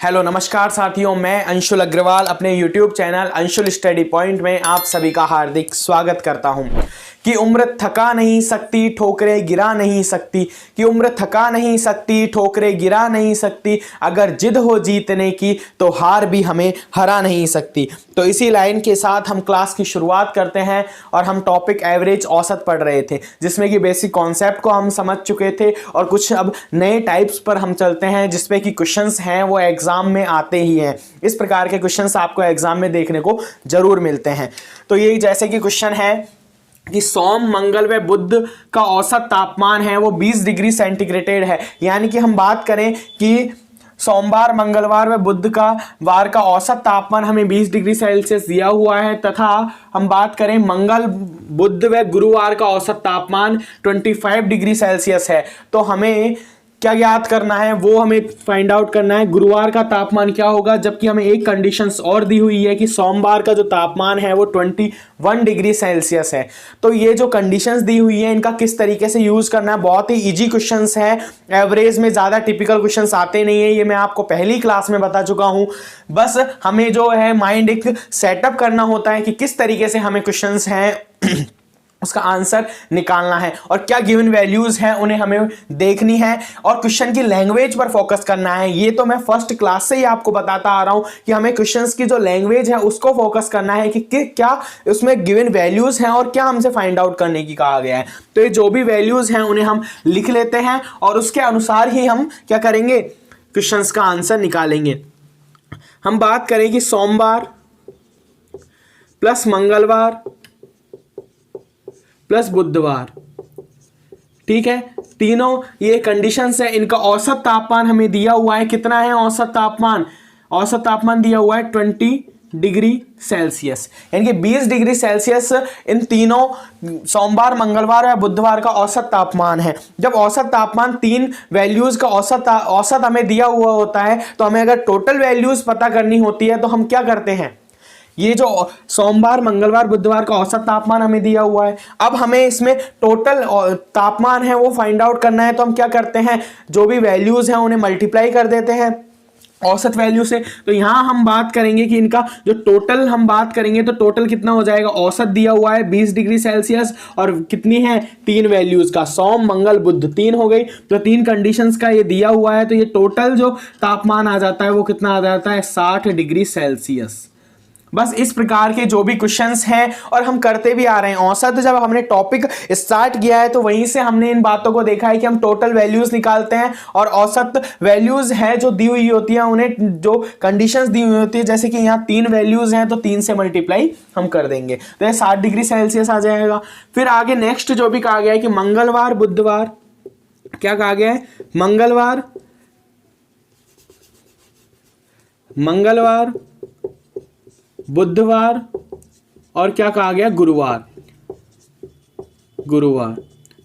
Hello नमस्कार साथियों, मैं अंशुल अग्रवाल अपने YouTube channel Anshul study point में आप सभी का हार्दिक स्वागत करता हूं। कि उम्र थका नहीं सकती ठोकरें गिरा नहीं सकती, कि उम्र थका नहीं सकती ठोकरें गिरा नहीं सकती, अगर जिद हो जीतने की तो हार भी हमें हरा नहीं सकती। तो इसी लाइन के साथ हम क्लास की शुरुआत करते हैं और हम टॉपिक एवरेज औसत पढ़ रहे थे, जिसमें कि बेसिक कॉन्सेप्ट को हम समझ चुके थे और कुछ अब नए टाइप्स पर हम चलते हैं जिसपे कि क्वेश्चंस हैं वो एग्जाम में आते ही हैं। इस प्रकार के क्वेश्चंस आपको एग्जाम में देखने को जरूर मिलते हैं। तो ये जैसे कि क्वेश्चन है कि सोम, मंगल व बुध का औसत तापमान है वो 20 डिग्री सेंटीग्रेड है। यानी कि हम बात करें कि सोमवार, मंगलवार व बुध का वार का औसत तापमान हमें 20 डिग्री सेल्सियस दिया हुआ है, तथा हम बात करें मंगल, बुध व गुरुवार का औसत तापमान 25 डिग्री सेल्सियस है। तो हमें क्या ज्ञात करना है, वो हमें फाइंड आउट करना है गुरुवार का तापमान क्या होगा। जबकि हमें एक कंडीशंस और दी हुई है कि सोमवार का जो तापमान है वो 21 डिग्री सेल्सियस है। तो ये जो कंडीशंस दी हुई है इनका किस तरीके से यूज करना है, बहुत ही इजी क्वेश्चंस है। एवरेज में ज्यादा टिपिकल क्वेश्चंस आते नहीं है, ये मैं आपको पहली क्लास में बता चुका हूं। बस हमें जो है माइंड एक सेटअप करना होता है कि किस तरीके से हमें क्वेश्चंस हैं उसका आंसर निकालना है और क्या गिवन वैल्यूज हैं उन्हें हमें देखनी है और क्वेश्चन की लैंग्वेज पर फोकस करना है। ये तो मैं फर्स्ट क्लास से ही आपको बताता आ रहा हूं कि हमें क्वेश्चंस की जो लैंग्वेज है उसको फोकस करना है कि क्या उसमें गिवन वैल्यूज हैं और क्या हमसे फाइंड आउट करने की कहा गया है। तो ये जो भी वैल्यूज हैं उन्हें हम लिख लेते हैं और उसके अनुसार ही हम क्या करेंगे, क्वेश्चंस का आंसर निकालेंगे। हम बात करें कि सोमवार प्लस मंगलवार प्लस बुधवार, ठीक है, तीनों ये कंडीशंस है। इनका औसत तापमान हमें दिया हुआ है, कितना है औसत तापमान? औसत तापमान दिया हुआ है 20 डिग्री सेल्सियस, यानी कि 20 डिग्री सेल्सियस इन तीनों सोमवार, मंगलवार या बुधवार का औसत तापमान है। जब औसत तापमान तीन वैल्यूज का औसत हमें दिया हुआ होता है तो हमें अगर टोटल वैल्यूज पता करनी होती है तो हम क्या करते हैं, ये जो सोमवार, मंगलवार, बुधवार का औसत तापमान हमें दिया हुआ है, अब हमें इसमें टोटल तापमान है वो फाइंड आउट करना है। तो हम क्या करते हैं, जो भी वैल्यूज हैं उन्हें मल्टीप्लाई कर देते हैं औसत वैल्यू से। तो यहां हम बात करेंगे कि इनका जो टोटल हम बात करेंगे तो टोटल कितना हो जाएगा, औसत दिया हुआ है 20 डिग्री सेल्सियस और कितनी है, तीन वैल्यूज का, सोम, मंगल, बुध, तीन हो गई। तो तीन कंडीशंस का ये दिया हुआ है, तो ये टोटल जो तापमान आ जाता है वो कितना आ जाता है, 60 डिग्री सेल्सियस। बस इस प्रकार के जो भी क्वेश्चंस हैं और हम करते भी आ रहे हैं। औसत जब हमने टॉपिक स्टार्ट किया है तो वहीं से हमने इन बातों को देखा है कि हम टोटल वैल्यूज निकालते हैं और औसत वैल्यूज है जो दी हुई होती है उन्हें जो कंडीशंस दी हुई होती है, जैसे कि यहाँ तीन वैल्यूज हैं तो 3 से मल्टीप्लाई हम कर देंगे तो ये 60 डिग्री सेल्सियस आ जाएगा। फिर आगे नेक्स्ट जो भी कहा गया है कि मंगलवार, बुधवार, क्या कहा गया है, मंगलवार, बुधवार और क्या कहा गया, गुरुवार।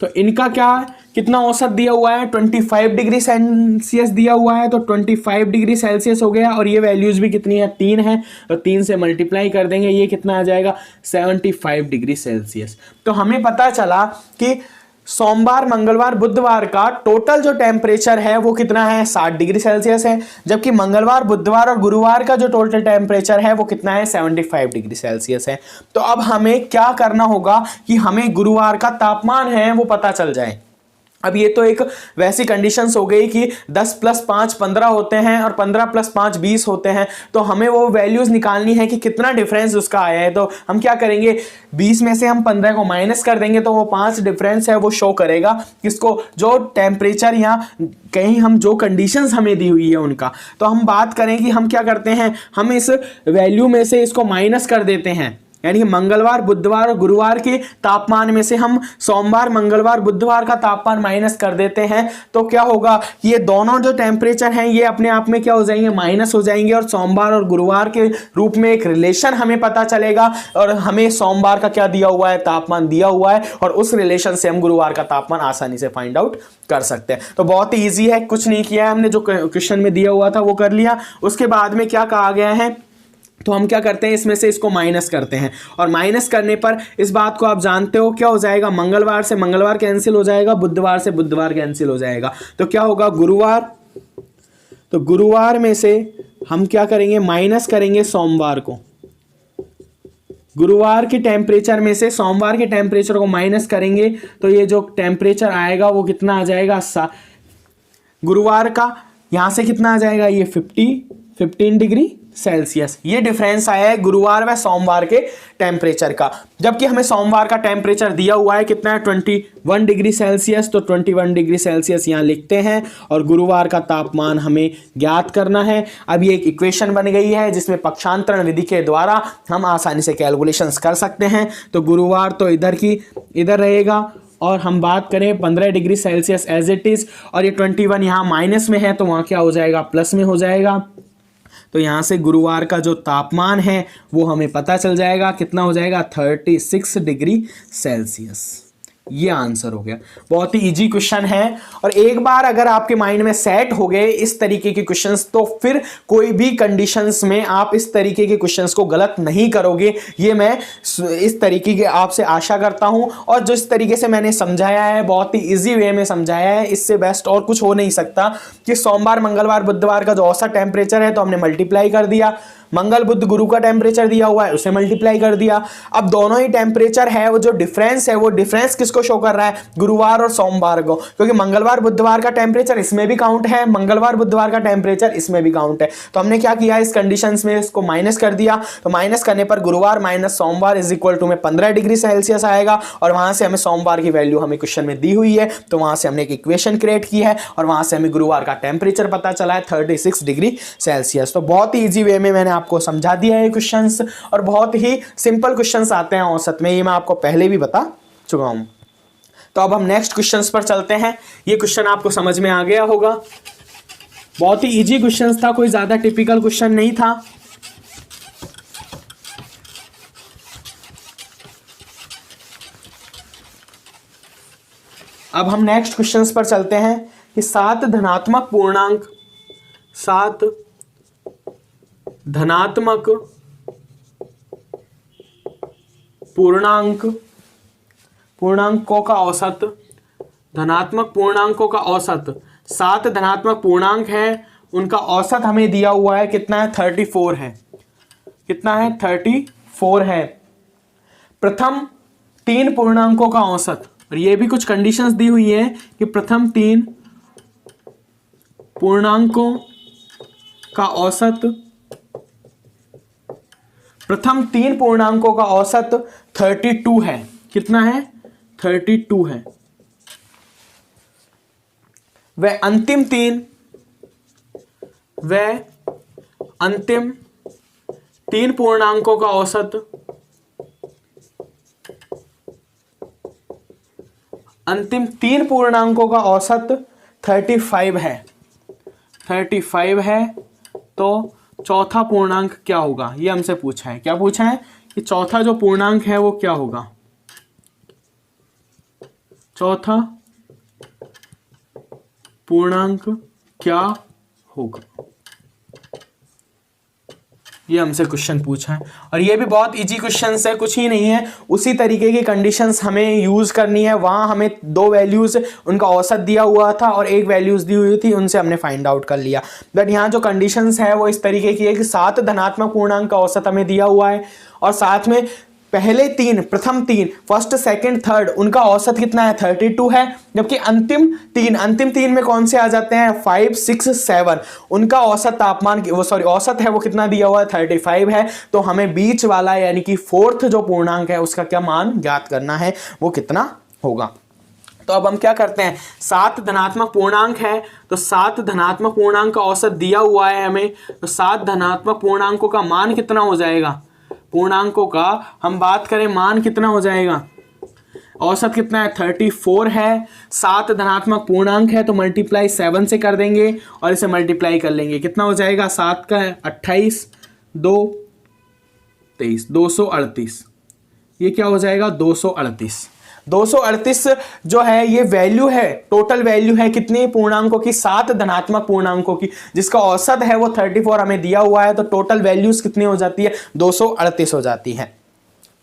तो इनका क्या, कितना औसत दिया हुआ है, 25 डिग्री सेल्सियस दिया हुआ है। तो 25 डिग्री सेल्सियस हो गया और ये वैल्यूज भी कितनी है, 3 है, तो 3 से मल्टीप्लाई कर देंगे, ये कितना आ जाएगा, 75 डिग्री सेल्सियस। तो हमें पता चला कि सोमवार, मंगलवार, बुधवार का टोटल जो टेम्परेचर है वो कितना है, 60 डिग्री सेल्सियस है। जबकि मंगलवार, बुधवार और गुरुवार का जो टोटल टेम्परेचर है वो कितना है, 75 डिग्री सेल्सियस है। तो अब हमें क्या करना होगा कि हमें गुरुवार का तापमान है वो पता चल जाए। अब ये तो एक वैसी कंडीशंस हो गई कि 10 + 5 15 होते हैं और 15 + 5 20 होते हैं। तो हमें वो वैल्यूज निकालनी है कि कितना डिफरेंस उसका आया है। तो हम क्या करेंगे, 20 में से हम 15 को माइनस कर देंगे तो वो 5 डिफरेंस है वो शो करेगा किसको, जो टेम्परेचर या कहीं हम जो कंडीशंस हमें दी हुई है उनका। तो हम बात करें कि हम क्या करते हैं, हम इस वैल्यू में से इसको माइनस कर देते हैं, यानी कि मंगलवार, बुधवार और गुरुवार के तापमान में से हम सोमवार, मंगलवार, बुधवार का तापमान माइनस कर देते हैं। तो क्या होगा, ये दोनों जो टेम्परेचर हैं ये अपने आप में क्या हो जाएंगे, माइनस हो जाएंगे और सोमवार और गुरुवार के रूप में एक रिलेशन हमें पता चलेगा और हमें सोमवार का क्या दिया हुआ है, तापमान दिया हुआ है और उस रिलेशन से हम गुरुवार का तापमान आसानी से फाइंड आउट कर सकते हैं। तो बहुत ही ईजी है, कुछ नहीं किया है हमने, जो क्वेश्चन में दिया हुआ था वो कर लिया। उसके बाद में क्या कहा गया है, तो हम क्या करते हैं, इसमें से इसको माइनस करते हैं और माइनस करने पर इस बात को आप जानते हो क्या हो जाएगा, मंगलवार से मंगलवार कैंसिल हो जाएगा, बुधवार से बुधवार कैंसिल हो जाएगा। तो क्या होगा, गुरुवार, तो गुरुवार में से हम क्या करेंगे, माइनस करेंगे सोमवार को। गुरुवार के टेम्परेचर में से सोमवार के टेम्परेचर को माइनस करेंगे तो ये जो टेम्परेचर आएगा वो कितना आ जाएगा, गुरुवार का यहां से कितना आ जाएगा, ये 15 डिग्री सेल्सियस। ये डिफरेंस आया है गुरुवार व सोमवार के टेम्परेचर का। जबकि हमें सोमवार का टेम्परेचर दिया हुआ है कितना है, 21 डिग्री सेल्सियस। तो 21 डिग्री सेल्सियस यहाँ लिखते हैं और गुरुवार का तापमान हमें ज्ञात करना है। अब ये एक इक्वेशन बन गई है जिसमें पक्षांतरण विधि के द्वारा हम आसानी से कैलकुलेशंस कर सकते हैं। तो गुरुवार तो इधर रहेगा और हम बात करें 15 degree Celsius as it is, और ये 21 यहाँ माइनस में है तो वहाँ क्या हो जाएगा, प्लस में हो जाएगा। तो यहाँ से गुरुवार का जो तापमान है वो हमें पता चल जाएगा, कितना हो जाएगा, 36 डिग्री सेल्सियस। ये आंसर हो गया। बहुत ही इजी क्वेश्चन है और एक बार अगर आपके माइंड में सेट हो गए इस तरीके के क्वेश्चंस तो फिर कोई भी कंडीशंस में आप इस तरीके के क्वेश्चंस को गलत नहीं करोगे, ये मैं इस तरीके की आपसे आशा करता हूं। और जिस तरीके से मैंने समझाया है, बहुत ही इजी वे में समझाया है, इससे बेस्ट और कुछ हो नहीं सकता कि सोमवार मंगलवार बुधवार का जो औसत टेम्परेचर है तो हमने मल्टीप्लाई कर दिया, मंगल बुध गुरु का टेम्परेचर दिया हुआ है उसे मल्टीप्लाई कर दिया। अब दोनों ही टेम्परेचर है, वो जो डिफरेंस है वो डिफरेंस किसको शो कर रहा है, गुरुवार और सोमवार को, क्योंकि मंगलवार बुधवार का टेम्परेचर इसमें भी काउंट है, मंगलवार बुधवार का टेम्परेचर इसमें भी काउंट है। तो हमने क्या किया, इस कंडीशंस में इसको माइनस कर दिया। तो माइनस करने पर गुरुवार माइनस सोमवार इज इक्वल टू में 15 डिग्री सेल्सियस आएगा और वहां से हमें सोमवार की वैल्यू हमें क्वेश्चन में दी हुई है, तो वहां से हमने एक इक्वेशन क्रिएट की है और वहां से हमें गुरुवार का टेम्परेचर पता चला है 36 डिग्री सेल्सियस। तो बहुत ही ईजी वे में मैंने आपको समझा दिया है क्वेश्चंस और बहुत ही सिंपल क्वेश्चंस आते हैं औसत में, ये मैं आपको पहले भी बता चुका हूं। तो अब हम नेक्स्ट क्वेश्चंस पर चलते हैं। ये क्वेश्चन आपको समझ में आ गया होगा, बहुत ही इजी क्वेश्चंस था, कोई ज्यादा टिपिकल क्वेश्चन नहीं था। अब हम नेक्स्ट क्वेश्चंस पर चलते हैं कि 7 धनात्मक पूर्णांकों का औसत, धनात्मक पूर्णांकों का औसत 7 धनात्मक पूर्णांक है, उनका औसत हमें दिया हुआ है कितना है, 34 है। कितना है, 34 है। प्रथम 3 पूर्णांकों का औसत, और ये भी कुछ कंडीशंस दी हुई है कि प्रथम 3 पूर्णांकों का औसत, प्रथम 3 पूर्णांकों का औसत 32 है। कितना है, 32 है। वह अंतिम 3 पूर्णांकों का औसत, अंतिम 3 पूर्णांकों का औसत 35 है। 35 है। तो चौथा पूर्णांक क्या होगा, ये हमसे पूछा है। क्या पूछा है कि चौथा जो पूर्णांक है वो क्या होगा, चौथा पूर्णांक क्या होगा, ये हमसे क्वेश्चन पूछा है। और ये भी बहुत इजी क्वेश्चन है, कुछ ही नहीं है, उसी तरीके की कंडीशंस हमें यूज करनी है। वहां हमें 2 वैल्यूज उनका औसत दिया हुआ था और 1 वैल्यूज दी हुई थी, उनसे हमने फाइंड आउट कर लिया। बट यहाँ जो कंडीशंस है वो इस तरीके की है कि 7 धनात्मक पूर्णांक का औसत हमें दिया हुआ है और साथ में पहले 3, प्रथम 3, फर्स्ट सेकंड थर्ड, उनका औसत कितना है, 32 है। जबकि अंतिम 3 में कौन से आ जाते हैं, 5, 6, 7, उनका औसत तापमान औसत है वो कितना दिया हुआ है, 35 है। तो हमें बीच वाला यानी कि 4th जो पूर्णांक है उसका क्या मान ज्ञात करना है, वो कितना होगा। तो अब हम क्या करते हैं, 7 धनात्मक पूर्णांक है तो 7 धनात्मक पूर्णांक का औसत दिया हुआ है हमें, तो 7 धनात्मक पूर्णांकों का मान कितना हो जाएगा, पूर्णांकों का हम बात करें मान कितना हो जाएगा, औसत कितना है, 34 है। 7 धनात्मक पूर्णांक है तो मल्टीप्लाई 7 से कर देंगे और इसे मल्टीप्लाई कर लेंगे, कितना हो जाएगा, 7 का 28, 2, 23, 238। ये क्या हो जाएगा, 238। 238 जो है ये वैल्यू है, टोटल वैल्यू है कितनी पूर्णांकों की, 7 धनात्मक पूर्णांकों की, जिसका औसत है वो 34 हमें दिया हुआ है। तो टोटल वैल्यूज कितनी हो जाती है, 238 हो जाती है।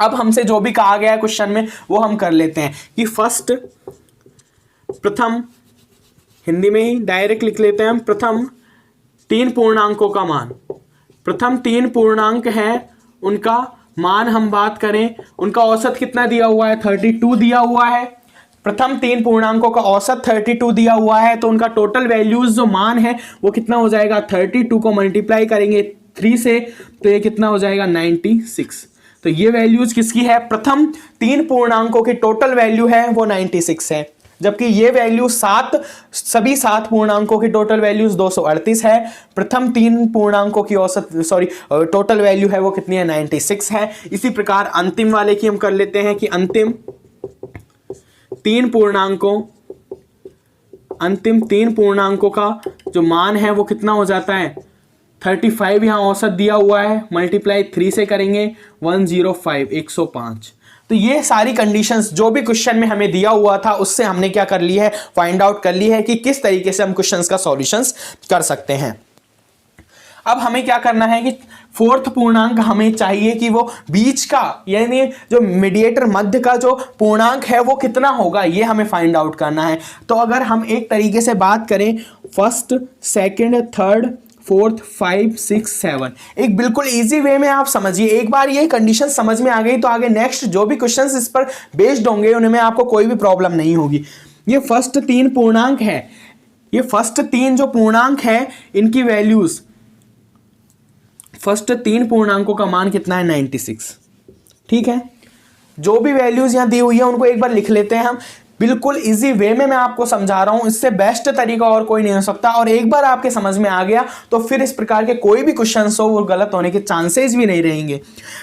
अब हमसे जो भी कहा गया है क्वेश्चन में वो हम कर लेते हैं कि फर्स्ट, प्रथम, हिंदी में ही डायरेक्ट लिख लेते हैं हम, प्रथम तीन पूर्णांकों का मान, प्रथम तीन पूर्णांक है उनका मान हम बात करें, उनका औसत कितना दिया हुआ है, 32 दिया हुआ है। प्रथम तीन पूर्णांकों का औसत 32 दिया हुआ है, तो उनका टोटल वैल्यूज जो मान है वो कितना हो जाएगा, 32 को मल्टीप्लाई करेंगे 3 से तो ये कितना हो जाएगा 96। तो ये वैल्यूज किसकी है, प्रथम तीन पूर्णांकों की टोटल वैल्यू है वो 96 है, जबकि ये वैल्यू सभी सात पूर्णांकों की टोटल वैल्यूज 238 है। प्रथम तीन पूर्णांकों की औसत टोटल वैल्यू है वो कितनी है, 96 है। इसी प्रकार अंतिम वाले की हम कर लेते हैं कि अंतिम तीन पूर्णांकों का जो मान है वो कितना हो जाता है, 35 यहाँ औसत दिया हुआ है, मल्टीप्लाई 3 से करेंगे 105, 105। तो ये सारी कंडीशंस जो भी क्वेश्चन में हमें दिया हुआ था उससे हमने क्या कर ली है, फाइंड आउट कर ली है कि किस तरीके से हम क्वेश्चंस का सॉल्यूशंस कर सकते हैं। अब हमें क्या करना है कि फोर्थ पूर्णांक हमें चाहिए कि वो बीच का यानी जो मीडिएटर मध्य का जो पूर्णांक है वो कितना होगा, ये हमें फाइंड आउट करना है। तो अगर हम एक तरीके से बात करें, फर्स्ट, सेकंड, थर्ड, फोर्थ, 5, 6, 7, एक बिल्कुल इजी वे में आप समझिए। एक बार ये कंडीशन समझ में आ गई तो आगे नेक्स्ट जो भी क्वेश्चंस इस पर बेस्ड होंगे उनमें आपको कोई भी प्रॉब्लम नहीं होगी। ये फर्स्ट तीन पूर्णांक है, ये फर्स्ट तीन जो पूर्णांक है इनकी वैल्यूज, फर्स्ट तीन पूर्णांकों का मान कितना है, 96। ठीक है, जो भी वैल्यूज यहां दी हुई है उनको एक बार लिख लेते हैं हम। बिल्कुल इजी वे में मैं आपको समझा रहा हूं, इससे बेस्ट तरीका और कोई नहीं हो सकता। और एक बार आपके समझ में आ गया तो फिर इस प्रकार के कोई भी क्वेश्चंस हो वो गलत होने के चांसेस भी नहीं रहेंगे।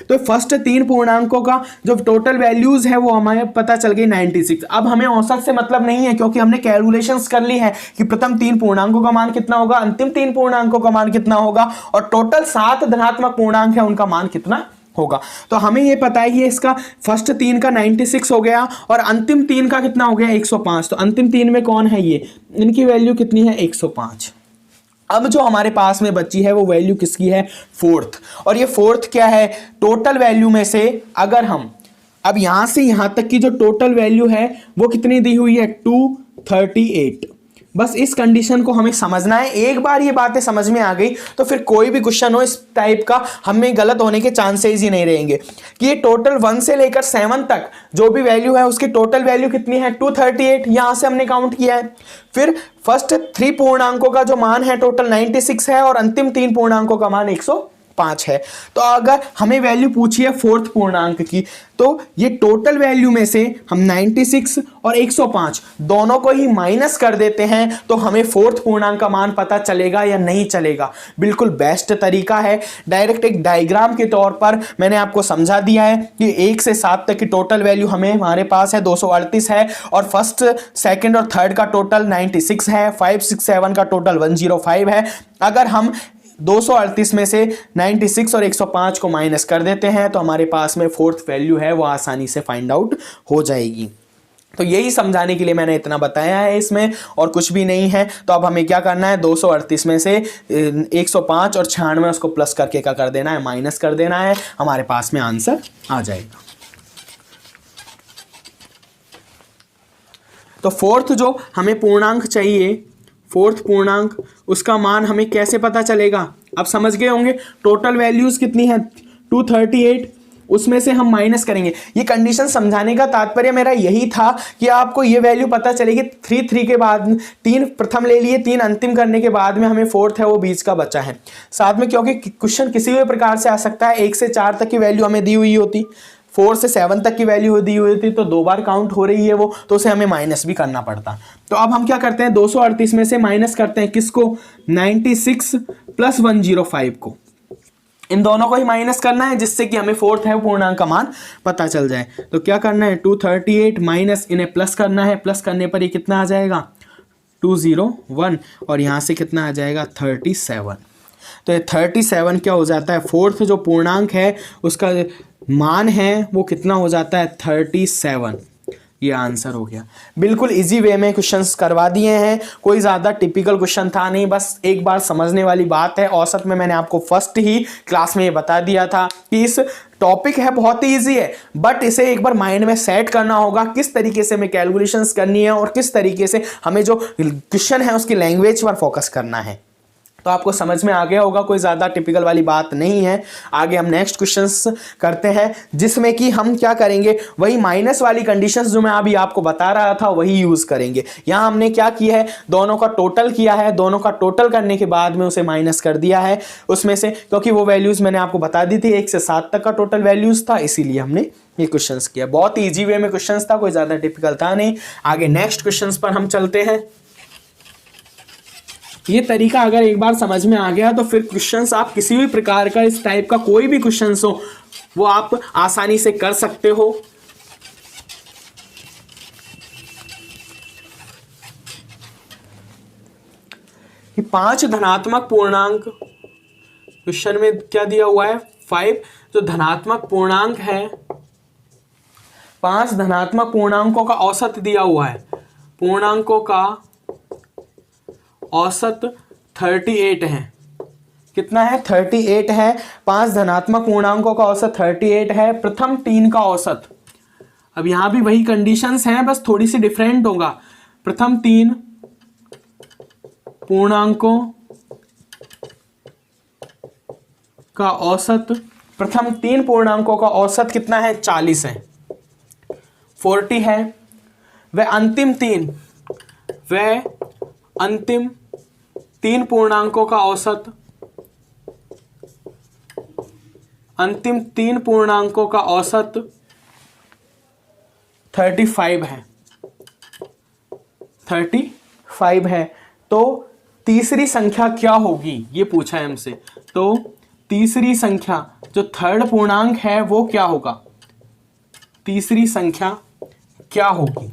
तो फर्स्ट तीन पूर्णांकों का जो टोटल वैल्यूज है वो हमें पता चल गई 96। अब हमें औसत से मतलब नहीं है क्योंकि हमने कैलकुलेशंस कर ली है कि प्रथम तीन पूर्णांकों का मान कितना होगा, अंतिम तीन पूर्णांकों का मान कितना होगा और टोटल 7 धनात्मक पूर्णांक है उनका मान कितना होगा। तो हमें ये पता है कि इसका फर्स्ट तीन का 96 हो गया और अंतिम तीन का कितना हो गया, 105। तो अंतिम तीन में कौन है, ये इनकी वैल्यू कितनी है, 105। अब जो हमारे पास में बची है वो वैल्यू किसकी है, फोर्थ। और ये फोर्थ क्या है, टोटल वैल्यू में से अगर हम अब यहां से यहां तक की जो टोटल वैल्यू है वो कितनी दी हुई है, 238। बस इस कंडीशन को हमें समझना है। एक बार ये बातें समझ में आ गई तो फिर कोई भी क्वेश्चन हो इस टाइप का हमें गलत होने के चांसेस ही नहीं रहेंगे। कि ये टोटल 1 से लेकर 7 तक जो भी वैल्यू है उसकी टोटल वैल्यू कितनी है, 238, यहां से हमने काउंट किया है। फिर फर्स्ट 3 पूर्णांकों का जो मान है टोटल 96 है और अंतिम 3 पूर्णांकों का मान 105 है। तो अगर हमें वैल्यू पूछी है फोर्थ पूर्णांक की तो ये टोटल वैल्यू में से हम 96 और 105 दोनों को ही माइनस कर देते हैं तो हमें फोर्थ पूर्णांक का मान पता चलेगा या नहीं चलेगा। बिल्कुल बेस्ट तरीका है, डायरेक्ट एक डायग्राम के तौर पर मैंने आपको समझा दिया है कि 1 से 7 तक की टोटल वैल्यू हमारे पास है 238 है और फर्स्ट, सेकंड और थर्ड का टोटल 96 है, 5, 6, 7 का टोटल 105 है। अगर हम 238 में से 96 और 105 को माइनस कर देते हैं तो हमारे पास में फोर्थ वैल्यू है वो आसानी से फाइंड आउट हो जाएगी। तो यही समझाने के लिए मैंने इतना बताया है इसमें और कुछ भी नहीं है। तो अब हमें क्या करना है, 238 में से 105 और 96 उसको प्लस करके क्या कर देना है, माइनस कर देना है, हमारे पास में आंसर आ जाएगा। तो फोर्थ जो हमें पूर्णांक चाहिए, फोर्थ पूर्णांक, उसका मान हमें कैसे पता चलेगा, अब समझ गए होंगे। टोटल वैल्यूज कितनी है, 238, उसमें से हम माइनस करेंगे। ये कंडीशन समझाने का तात्पर्य मेरा यही था कि आपको ये वैल्यू पता चलेगी। 3 के बाद 3 प्रथम ले लिए, 3 अंतिम करने के बाद में हमें फोर्थ है वो बीच का बचा है साथ में, क्योंकि क्वेश्चन किसी भी प्रकार से आ सकता है। 1 से 4 तक की वैल्यू हमें दी हुई होती, 4 से 7 तक की वैल्यू दी हुई थी तो 2 बार काउंट हो रही है वो, तो उसे हमें माइनस भी करना पड़ता। तो अब हम क्या करते हैं, 238 में से माइनस करते हैं किसको, 96 प्लस 105 को, इन दोनों को ही माइनस करना है जिससे कि हमें फोर्थ है पूर्णांक का मान पता चल जाए। तो क्या करना है, 238 माइनस इन्हें प्लस करना है, प्लस करने पर ये कितना आ जाएगा, 201 और यहाँ से कितना आ जाएगा, 37। तो ये 37 क्या हो जाता है, फोर्थ जो पूर्णांक है उसका मान है वो कितना हो जाता है, 37। ये आंसर हो गया। बिल्कुल इजी वे में क्वेश्चंस करवा दिए हैं, कोई ज़्यादा टिपिकल क्वेश्चन था नहीं, बस एक बार समझने वाली बात है। औसत में मैंने आपको फर्स्ट ही क्लास में ये बता दिया था कि इस टॉपिक है बहुत ही ईजी है, बट इसे एक बार माइंड में सेट करना होगा किस तरीके से हमें कैलकुलेशंस करनी है और किस तरीके से हमें जो क्वेश्चन है उसकी लैंग्वेज पर फोकस करना है। तो तो आपको समझ में आ गया होगा, कोई ज़्यादा टिपिकल वाली बात नहीं है। आगे हम नेक्स्ट क्वेश्चंस करते हैं, जिसमें कि हम क्या करेंगे, वही माइनस वाली कंडीशंस जो मैं अभी आपको बता रहा था वही यूज़ करेंगे। यहाँ हमने क्या किया है, दोनों का टोटल किया है, दोनों का टोटल करने के बाद में उसे माइनस कर दिया है उसमें से, क्योंकि वो वैल्यूज़ मैंने आपको बता दी थी 1 से 7 तक का टोटल वैल्यूज़ था, इसीलिए हमने ये क्वेश्चंस किया। बहुत ईजी वे में क्वेश्चंस था, कोई ज़्यादा टिपिकल था नहीं। आगे नेक्स्ट क्वेश्चंस पर हम चलते हैं। ये तरीका अगर एक बार समझ में आ गया तो फिर क्वेश्चंस आप किसी भी प्रकार का, इस टाइप का कोई भी क्वेश्चंस हो वो आप आसानी से कर सकते हो। कि 5 धनात्मक पूर्णांक, क्वेश्चन में क्या दिया हुआ है 5, जो धनात्मक पूर्णांक है 5 धनात्मक पूर्णांकों का औसत दिया हुआ है, पूर्णांकों का औसत 38 है। कितना है, 38 है। 5 धनात्मक पूर्णांकों का औसत 38 है। प्रथम 3 का औसत, अब यहां भी वही कंडीशंस हैं, बस थोड़ी सी डिफरेंट होगा। प्रथम 3 पूर्णांकों का औसत, प्रथम 3 पूर्णांकों का औसत कितना है, 40 है, 40 है। वह अंतिम 3 पूर्णांकों का औसत, अंतिम 3 पूर्णांकों का औसत 35 है, 35 है। तो तीसरी संख्या क्या होगी, ये पूछा है हमसे। तो तीसरी संख्या जो थर्ड पूर्णांक है वो क्या होगा, तीसरी संख्या क्या होगी।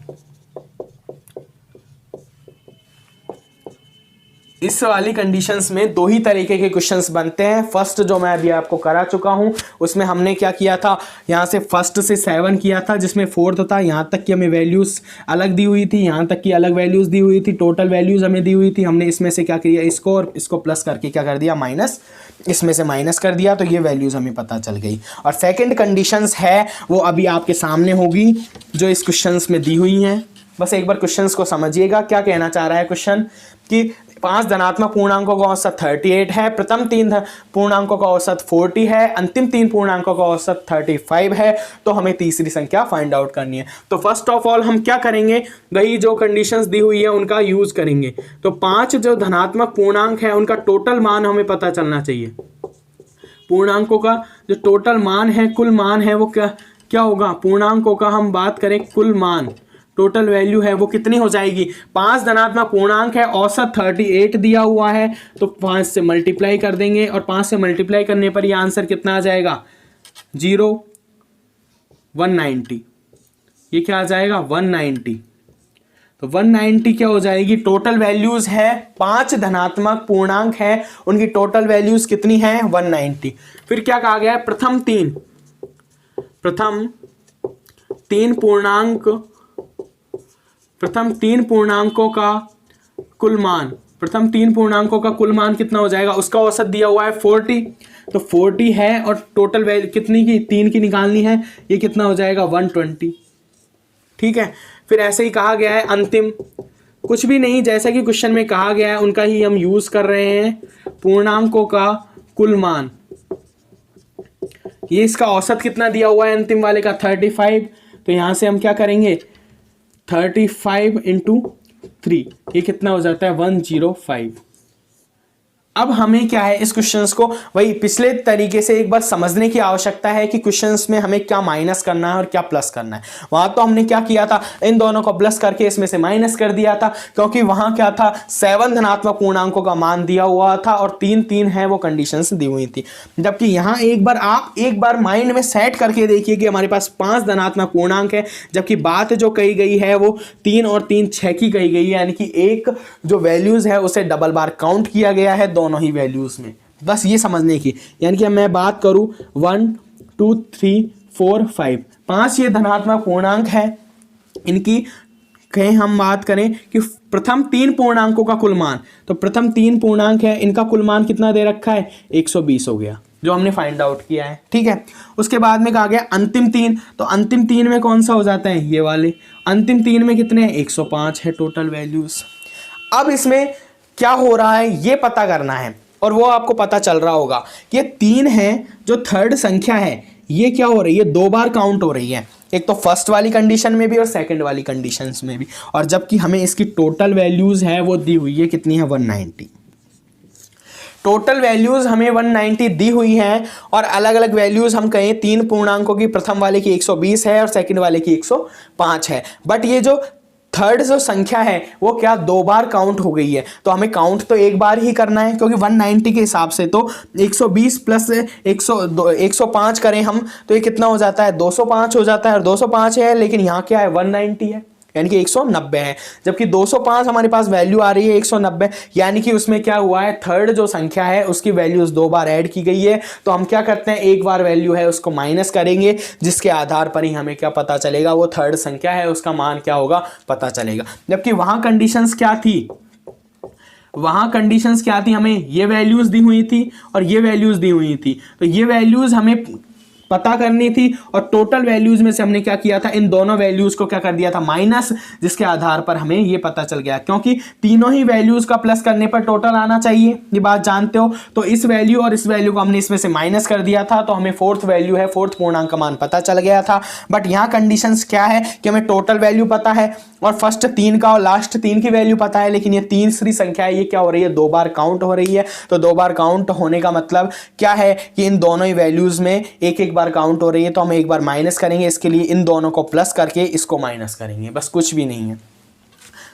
इस वाली कंडीशंस में 2 ही तरीके के क्वेश्चंस बनते हैं। फर्स्ट जो मैं अभी आपको करा चुका हूं, उसमें हमने क्या किया था, यहां से फर्स्ट से 7 किया था, जिसमें फोर्थ था, यहां तक की हमें वैल्यूज अलग दी हुई थी, यहां तक की अलग वैल्यूज दी हुई थी, टोटल वैल्यूज हमें दी हुई थी। हमने इसमें से क्या किया, इसको और इसको प्लस करके क्या कर दिया, माइनस, इसमें से माइनस कर दिया, तो ये वैल्यूज हमें पता चल गई। और सेकेंड कंडीशंस है वो अभी आपके सामने होगी, जो इस क्वेश्चंस में दी हुई हैं। बस एक बार क्वेश्चंस को समझिएगा, क्या कहना चाह रहा है क्वेश्चन, कि 5 धनात्मक पूर्णांकों का औसत 38 है, प्रथम 3 पूर्णांकों का औसत 40 है, अंतिम 3 पूर्णांकों का औसत 35 है। तो हमें तीसरी संख्या फाइंड आउट करनी है। तो फर्स्ट ऑफ ऑल हम क्या करेंगे, वही जो कंडीशंस दी हुई है उनका यूज करेंगे। तो 5 जो धनात्मक पूर्णांक है उनका टोटल मान हमें पता चलना चाहिए। पूर्णांकों का जो टोटल मान है, कुल मान है, वो क्या होगा, पूर्णांकों का हम बात करें, कुल मान, टोटल वैल्यू है वो कितनी हो जाएगी। 5 धनात्मक पूर्णांक है, औसत 38 दिया हुआ है, तो 5 से मल्टीप्लाई कर देंगे, और 5 से मल्टीप्लाई करने पर ये आंसर कितना आ जाएगा, 190। ये क्या आ जाएगा, 190। तो 190 क्या हो जाएगी, टोटल वैल्यूज है, 5 धनात्मक पूर्णांक है, उनकी टोटल वैल्यूज कितनी है, 190। फिर क्या कहा गया है, प्रथम 3 पूर्णांकों का कुल मान, प्रथम 3 पूर्णांकों का कुल मान कितना हो जाएगा, उसका औसत दिया हुआ है 40। तो 40 है और टोटल वैल्यू कितनी की, 3 की निकालनी है, ये कितना हो जाएगा, 120। ठीक है। फिर ऐसे ही कहा गया है अंतिम, कुछ भी नहीं, जैसा कि क्वेश्चन में कहा गया है उनका ही हम यूज कर रहे हैं, पूर्णांकों का कुल मान, ये इसका औसत कितना दिया हुआ है अंतिम वाले का, 35। तो यहां से हम क्या करेंगे, 35 इंटू 3, ये कितना हो जाता है, 105। अब हमें क्या है, इस क्वेश्चंस को वही पिछले तरीके से एक बार समझने की आवश्यकता है कि क्वेश्चंस में हमें क्या माइनस करना है और क्या प्लस करना है। वहां तो हमने क्या किया था, इन दोनों को प्लस करके इसमें से माइनस कर दिया था, क्योंकि वहां क्या था, 7 धनात्मक पूर्णांकों का मान दिया हुआ था और 3 है वो कंडीशंस दी हुई थी। जबकि यहाँ आप एक बार माइंड में सेट करके देखिए कि हमारे पास 5 धनात्मक पूर्णांक है, जबकि बात जो कही गई है वो 3 और 3 6 की कही गई है, यानी कि एक जो वैल्यूज है उसे डबल बार काउंट किया गया है दोनों ही वैल्यूज में। बस ये समझने की, यानी कि मैं बात करूं 1 2 3 4 5, 5 ये धनात्मक पूर्णांक है, इनकी कहीं हम बात करें कि प्रथम 3 पूर्णांकों का कुल मान, तो प्रथम 3 पूर्णांक है, इनका कुल मान कितना दे रखा है, 120 हो गया, जो हमने फाइंड आउट किया है। ठीक है। उसके बाद में कहा गया अंतिम 3, तो अंतिम 3 में कौन सा हो जाता है, ये वाले, अंतिम 3 में कितने हैं, 105 है टोटल वैल्यूज। अब इसमें क्या हो रहा है ये पता करना है और वो आपको पता चल रहा होगा कि ये 3 है जो थर्ड संख्या है, ये क्या हो रही है, 2 बार काउंट हो रही है, एक तो फर्स्ट वाली कंडीशन में भी और सेकंड वाली कंडीशंस में भी। और जबकि हमें इसकी टोटल वैल्यूज है वो दी हुई है, कितनी है, 190। टोटल वैल्यूज हमें 190 दी हुई है और अलग अलग वैल्यूज हम कहें 3 पूर्णांकों की, प्रथम वाले की 120 है और सेकंड वाले की 105 है। बट ये जो थर्ड जो संख्या है वो क्या 2 बार काउंट हो गई है, तो हमें काउंट तो एक बार ही करना है, क्योंकि 190 के हिसाब से तो 120 प्लस 105 करें हम तो ये कितना हो जाता है, 205 हो जाता है। और 205 है, लेकिन यहाँ क्या है, 190 है, यानी कि 190 है। जबकि 205 हमारे पास वैल्यू आ रही है 190, यानी कि उसमें क्या हुआ है, थर्ड जो संख्या है उसकी वैल्यूज 2 बार ऐड की गई है। तो हम क्या करते हैं, एक बार वैल्यू है उसको माइनस करेंगे, जिसके आधार पर ही हमें क्या पता चलेगा, वो थर्ड संख्या है उसका मान क्या होगा पता चलेगा। जबकि वहां कंडीशंस क्या थी, वहां कंडीशंस क्या थी, हमें ये वैल्यूज दी हुई थी और ये वैल्यूज दी हुई थी, तो ये वैल्यूज हमें पता करनी थी और टोटल वैल्यूज में से हमने क्या किया था, इन दोनों वैल्यूज को क्या कर दिया था, माइनस, जिसके आधार पर हमें ये पता चल गया, क्योंकि तीनों ही वैल्यूज का प्लस करने पर टोटल आना चाहिए, ये बात जानते हो। तो इस वैल्यू और इस वैल्यू को हमने इसमें से माइनस कर दिया था, तो हमें फोर्थ वैल्यू है, फोर्थ पूर्णांक का मान पता चल गया था। बट यहाँ कंडीशंस क्या है कि हमें टोटल वैल्यू पता है और फर्स्ट 3 का और लास्ट 3 की वैल्यू पता है, लेकिन ये तीसरी संख्या है, ये क्या हो रही है, 2 बार काउंट हो रही है। तो 2 बार काउंट होने का मतलब क्या है कि इन दोनों ही वैल्यूज में एक एक बार काउंट हो रही है, तो हम एक बार माइनस करेंगे, इसके लिए इन दोनों को प्लस करके इसको माइनस करेंगे, बस कुछ भी नहीं है।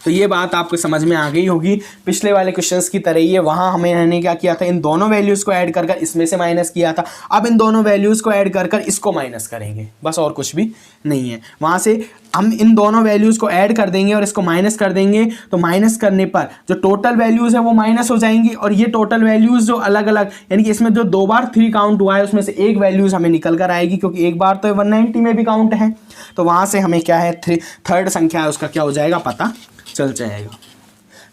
तो ये बात आपको समझ में आ गई होगी। पिछले वाले क्वेश्चंस की तरह ही है, वहां हमने क्या किया था, इन दोनों वैल्यूज को ऐड कर इसमें से माइनस किया था, अब इन दोनों वैल्यूज को ऐड कर इसको माइनस करेंगे, बस और कुछ भी नहीं है। वहां से हम इन दोनों वैल्यूज को ऐड कर देंगे और इसको माइनस कर देंगे, तो माइनस करने पर जो टोटल वैल्यूज है वो माइनस हो जाएंगी, और ये टोटल वैल्यूज जो अलग अलग, यानी कि इसमें जो 2 बार 3 काउंट हुआ है उसमें से एक वैल्यूज हमें निकल कर आएगी, क्योंकि एक बार तो 190 में भी काउंट है, तो वहां से हमें क्या है, थर्ड संख्या है उसका क्या हो जाएगा, पता चल जाएगा।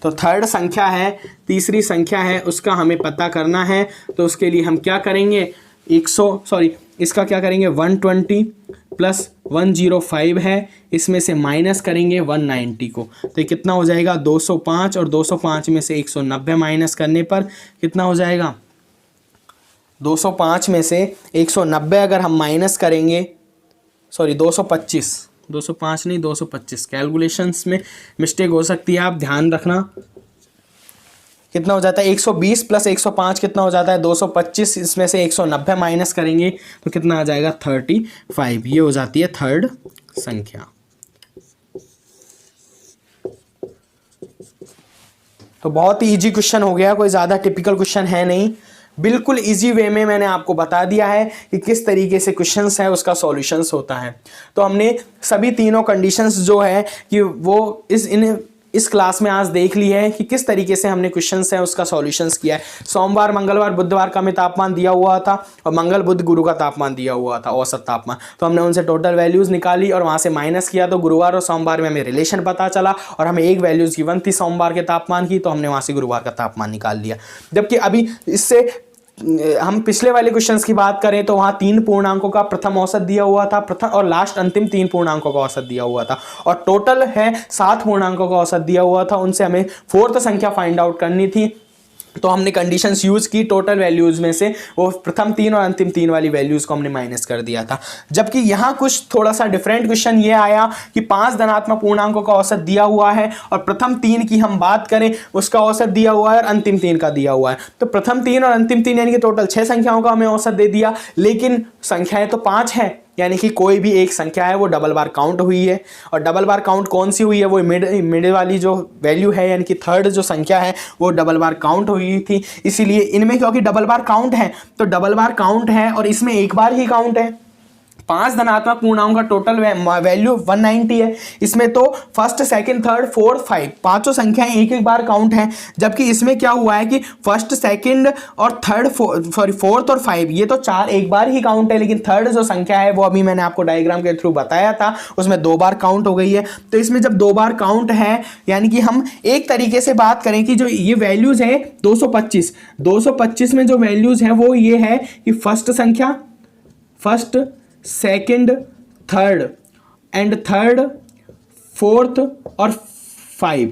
तो थर्ड संख्या है, तीसरी संख्या है, उसका हमें पता करना है। तो उसके लिए हम क्या करेंगे, इसका क्या करेंगे, 120 प्लस 105 है, इसमें से माइनस करेंगे 190 को, तो ये कितना हो जाएगा, 205, और 205 में से 190 माइनस करने पर कितना हो जाएगा, 205 में से 190 अगर हम माइनस करेंगे, 205 नहीं 225, कैलकुलेशंस में मिस्टेक हो सकती है, आप ध्यान रखना। कितना हो जाता है, 120 प्लस 105 कितना हो जाता है, 225, इसमें से 190 माइनस करेंगे तो कितना आ जाएगा, 35, ये हो जाती है थर्ड संख्या। तो बहुत ही इजी क्वेश्चन हो गया, कोई ज़्यादा टिपिकल क्वेश्चन है नहीं, बिल्कुल इजी वे में मैंने आपको बता दिया है कि किस तरीके से क्वेश्चंस है उसका सॉल्यूशंस होता है। तो हमने सभी तीनों कंडीशंस जो है कि वो इस क्लास में आज देख ली है कि किस तरीके से हमने क्वेश्चंस है उसका सॉल्यूशंस किया है। सोमवार, मंगलवार, बुधवार का हमें तापमान दिया हुआ था और मंगल, बुध, गुरु का तापमान दिया हुआ था, औसत तापमान, तो हमने उनसे टोटल वैल्यूज़ निकाली और वहाँ से माइनस किया, तो गुरुवार और सोमवार में हमें रिलेशन पता चला और हमें एक वैल्यूज़ गिवन थी सोमवार के तापमान की, तो हमने वहाँ से गुरुवार का तापमान निकाल लिया। जबकि अभी इससे हम पिछले वाले क्वेश्चंस की बात करें तो वहाँ 3 पूर्णांकों का प्रथम औसत दिया हुआ था, प्रथम और लास्ट अंतिम 3 पूर्णांकों का औसत दिया हुआ था, और टोटल है 7 पूर्णांकों का औसत दिया हुआ था, उनसे हमें फोर्थ संख्या फाइंड आउट करनी थी। तो हमने कंडीशंस यूज की, टोटल वैल्यूज में से वो प्रथम 3 और अंतिम 3 वाली वैल्यूज को हमने माइनस कर दिया था। जबकि यहाँ कुछ थोड़ा सा डिफरेंट क्वेश्चन ये आया कि 5 धनात्मक पूर्णांकों का औसत दिया हुआ है और प्रथम 3 की हम बात करें उसका औसत दिया हुआ है और अंतिम 3 का दिया हुआ है। तो प्रथम 3 और अंतिम 3 यानी कि टोटल 6 संख्याओं का हमें औसत दे दिया, लेकिन संख्याएं तो 5 है, यानी कि कोई भी एक संख्या है वो डबल बार काउंट हुई है, और डबल बार काउंट कौन सी हुई है, वो मिड वाली जो वैल्यू है, यानी कि थर्ड जो संख्या है वो डबल बार काउंट हुई थी। इसीलिए इनमें क्योंकि डबल बार काउंट है तो डबल बार काउंट है और इसमें एक बार ही काउंट है। 5 धनात्मक पूर्णांकों का टोटल वैल्यू 190 है, इसमें तो फर्स्ट, सेकंड, थर्ड, फोर्थ, 5 पांचों संख्याएं एक एक बार काउंट हैं। जबकि इसमें क्या हुआ है कि फर्स्ट, सेकंड और थर्ड, फोर्थ और 5 ये तो 4 एक बार ही काउंट है, लेकिन थर्ड जो संख्या है वो अभी मैंने आपको डायग्राम के थ्रू बताया था, उसमें 2 बार काउंट हो गई है। तो इसमें जब 2 बार काउंट है, यानी कि हम एक तरीके से बात करें कि जो ये वैल्यूज है 225 में जो वैल्यूज है वो ये है कि फर्स्ट संख्या, first, second, third and third, fourth और 5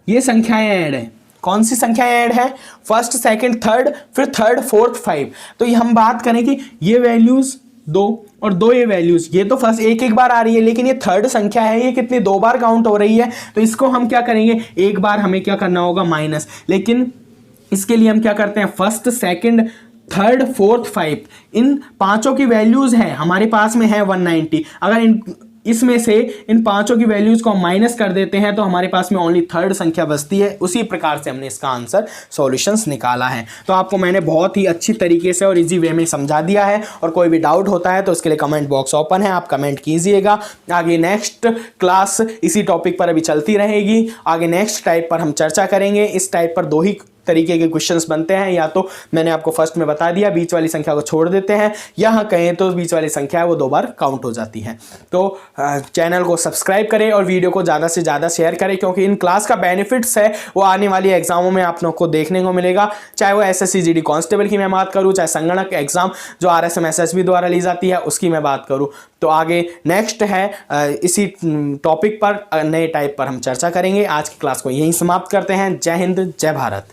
ये संख्याएं ऐड है। कौन सी संख्या ऐड है, फर्स्ट सेकंड थर्ड, फिर थर्ड फोर्थ 5। तो ये हम बात करें कि ये वैल्यूज 2 और 2 ये वैल्यूज, ये तो फर्स्ट एक बार आ रही है, लेकिन ये थर्ड संख्या है, ये कितनी 2 बार काउंट हो रही है। तो इसको हम क्या करेंगे, एक बार हमें क्या करना होगा माइनस, लेकिन इसके लिए हम क्या करते हैं, फर्स्ट सेकंड थर्ड फोर्थ 5, इन पांचों की वैल्यूज है हमारे पास में है 190। अगर इसमें से इन पांचों की वैल्यूज को माइनस कर देते हैं तो हमारे पास में ओनली थर्ड संख्या बचती है। उसी प्रकार से हमने इसका आंसर सॉल्यूशंस निकाला है। तो आपको मैंने बहुत ही अच्छी तरीके से और इजी वे में समझा दिया है, और कोई भी डाउट होता है तो उसके लिए कमेंट बॉक्स ओपन है, आप कमेंट कीजिएगा। आगे नेक्स्ट क्लास इसी टॉपिक पर अभी चलती रहेगी, आगे नेक्स्ट टाइप पर हम चर्चा करेंगे। इस टाइप पर 2 ही तरीके के क्वेश्चंस बनते हैं, या तो मैंने आपको फर्स्ट में बता दिया बीच वाली संख्या को छोड़ देते हैं, या कहें तो बीच वाली संख्या है वो 2 बार काउंट हो जाती है। तो चैनल को सब्सक्राइब करें और वीडियो को ज़्यादा से ज़्यादा शेयर करें, क्योंकि इन क्लास का बेनिफिट्स है वो आने वाली एग्जामों में आप लोग को देखने को मिलेगा, चाहे वो SSC GD कांस्टेबल की मैं बात करूँ, चाहे संगणक एग्जाम जो RSM SSB द्वारा ली जाती है उसकी मैं बात करूँ। तो आगे नेक्स्ट है इसी टॉपिक पर नए टाइप पर हम चर्चा करेंगे। आज की क्लास को यहीं समाप्त करते हैं। जय हिंद, जय भारत।